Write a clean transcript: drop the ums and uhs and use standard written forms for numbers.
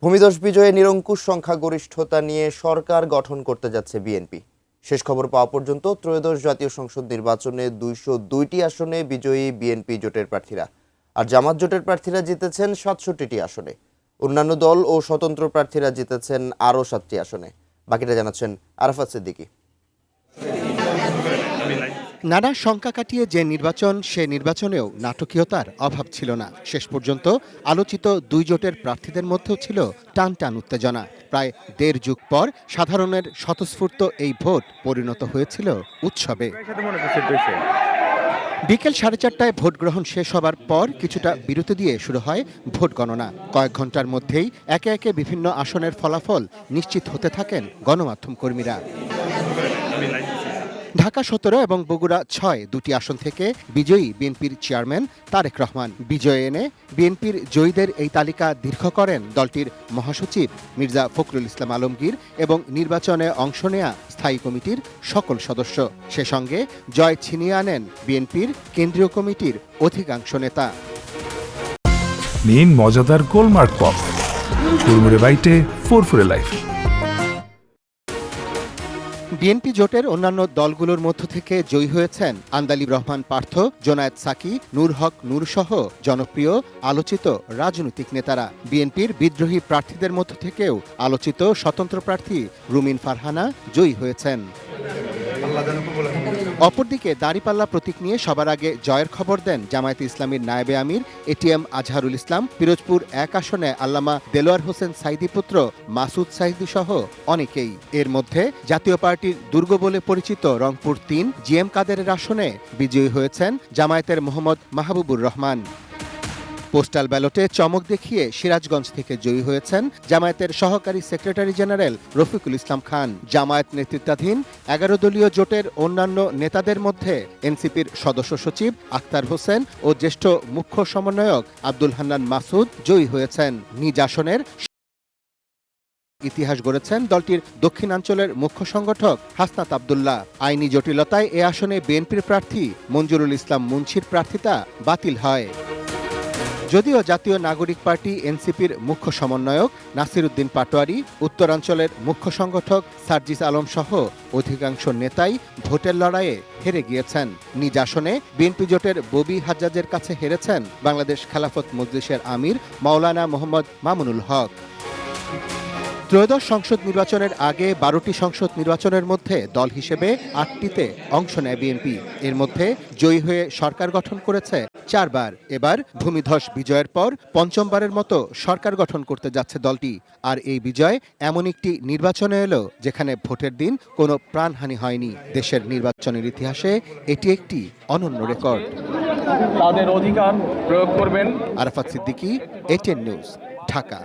ভূমিধস বিজয়ে নিরঙ্কুশ সংখ্যাগরিষ্ঠতা নিয়ে সরকার গঠন করতে যাচ্ছে বিএনপি। শেষ খবর পাওয়া পর্যন্ত ত্রয়োদশ জাতীয় সংসদ নির্বাচনে ২০২টি আসনে বিজয়ী বিএনপি জোটের প্রার্থীরা, আর জামাত জোটের প্রার্থীরা জিতেছেন ৬৭টি আসনে। অন্যান্য দল ও স্বতন্ত্র প্রার্থীরা জিতেছেন আরও ৭টি আসনে। বাকিটা জানাচ্ছেন আরাফাত সিদ্দিকী। নানা শঙ্কা কাটিয়ে যে নির্বাচন, সে নির্বাচনেও নাটকীয়তার অভাব ছিল না। শেষ পর্যন্ত আলোচিত দুই জোটের প্রার্থীদের মধ্যেও ছিল টান টান উত্তেজনা। প্রায় দেড় যুগ পর সাধারণের স্বতঃস্ফূর্ত এই ভোট পরিণত হয়েছিল উৎসবে। বিকেল 4:30টায় ভোট গ্রহণ শেষ হবার পর কিছুটা বিরতি দিয়ে শুরু হয় ভোট গণনা। কয়েক ঘন্টার মধ্যেই একে একে বিভিন্ন আসনের ফলাফল নিশ্চিত হতে থাকেন গণমাধ্যম কর্মীরা। ঢাকা 17 এবং বগুড়া 6 দুটি আসন থেকে বিজয়ী বিএনপির চেয়ারম্যান তারেক রহমান। বিজয় এনে বিএনপির জয়ীদের এই তালিকা দীর্ঘ করেন দলটির মহাসচিব মির্জা ফখরুল ইসলাম আলমগীর এবং নির্বাচনে অংশ নেয়া স্থায়ী কমিটির সকল সদস্য। সে সঙ্গে জয় ছিনিয়ে আনেন বিএনপির কেন্দ্রীয় কমিটির অধিকাংশ নেতা। নিন মজাদার গোলমার্ক পপ, কুড়মুড়ে বাইটে ফুরফুরে লাইফ। বিএনপি জোটের অন্যান্য দলগুলোর মধ্য থেকে জয়ী হয়েছেন আন্দালি রহমান পার্থ, জোনায়েদ সাকি, নূর হক নূর সহ জনপ্রিয় আলোচিত রাজনৈতিক নেতারা। বিএনপির বিদ্রোহী প্রার্থীদের মধ্য থেকেও আলোচিত স্বতন্ত্র প্রার্থী রুমিন ফারহানা জয়ী হয়েছেন। অপরদিকে দাঁড়িপাল্লা প্রতীক নিয়ে সবার আগে জয়ের খবর দেন জামায়াতে ইসলামীর নায়েবে আমির এটিএম আজহারুল ইসলাম। পিরোজপুর 1 আসনে আল্লামা দেলোয়ার হোসেন সাইদি পুত্র মাসুদ সাইদি সহ অনেকেই। এর মধ্যে জাতীয় পার্টির দুর্গ বলে পরিচিত রংপুর 3 জিএম কাদেরের আসনে বিজয়ী হয়েছেন জামায়াতের মোহাম্মদ মাহবুবুর রহমান। পোস্টাল ব্যালটে চমক দেখিয়ে সিরাজগঞ্জ থেকে জয়ী হয়েছেন জামায়াতের সহকারী সেক্রেটারি জেনারেল রফিকুল ইসলাম খান। জামায়াত নেতৃত্বাধীন 11 দলীয় জোটের অন্যান্য নেতাদের মধ্যে এনসিপির সদস্য সচিব আক্তার হোসেন ও জ্যেষ্ঠ মুখ্য সমন্বয়ক আব্দুল হান্নান মাসুদ জয়ী হয়েছেন। নিজ আসনের ইতিহাস গড়েছেন দলটির দক্ষিণাঞ্চলের মুখ্য সংগঠক হাসনাত আব্দুল্লাহ। আইনি জটিলতায় এ আসনে বিএনপির প্রার্থী মঞ্জুরুল ইসলাম মুন্সির প্রার্থিতা বাতিল হয়। যদিও জাতীয় নাগরিক পার্টি এনসিপির মুখ্য সমন্বয়ক নাসির উদ্দিন পাটোয়ারি, উত্তরাঞ্চলের মুখ্য সংগঠক সার্জিস আলম সহ অধিকাংশ নেতাই ভোটের লড়াইয়ে হেরে গিয়েছেন। নিজ আসনে বিএনপি জোটের ববি হাজ্জাজের কাছে হেরেছেন বাংলাদেশ খেলাফত মজলিসের আমির মাওলানা মোহাম্মদ মামুনুল হক। ত্রয়োদশ সংসদ নির্বাচনের আগে 12টি সংসদ নির্বাচনের মধ্যে দল হিসেবে 8টিতে অংশ নেয় বিএনপি। এর মধ্যে জয়ী হয়ে সরকার গঠন করেছে 4 বার। এবার ভূমিধস বিজয়ের পর পঞ্চমবারের মতো সরকার গঠন করতে যাচ্ছে দলটি। আর এই বিজয় এমন একটি নির্বাচনে এলো যেখানে ভোটের দিন কোনো প্রাণহানি হয়নি। দেশের নির্বাচনের ইতিহাসে এটি একটি অনন্য রেকর্ড। তাদের অধিকার প্রয়োগ করবেন। Arafat Siddiqui, ATN news, Dhaka.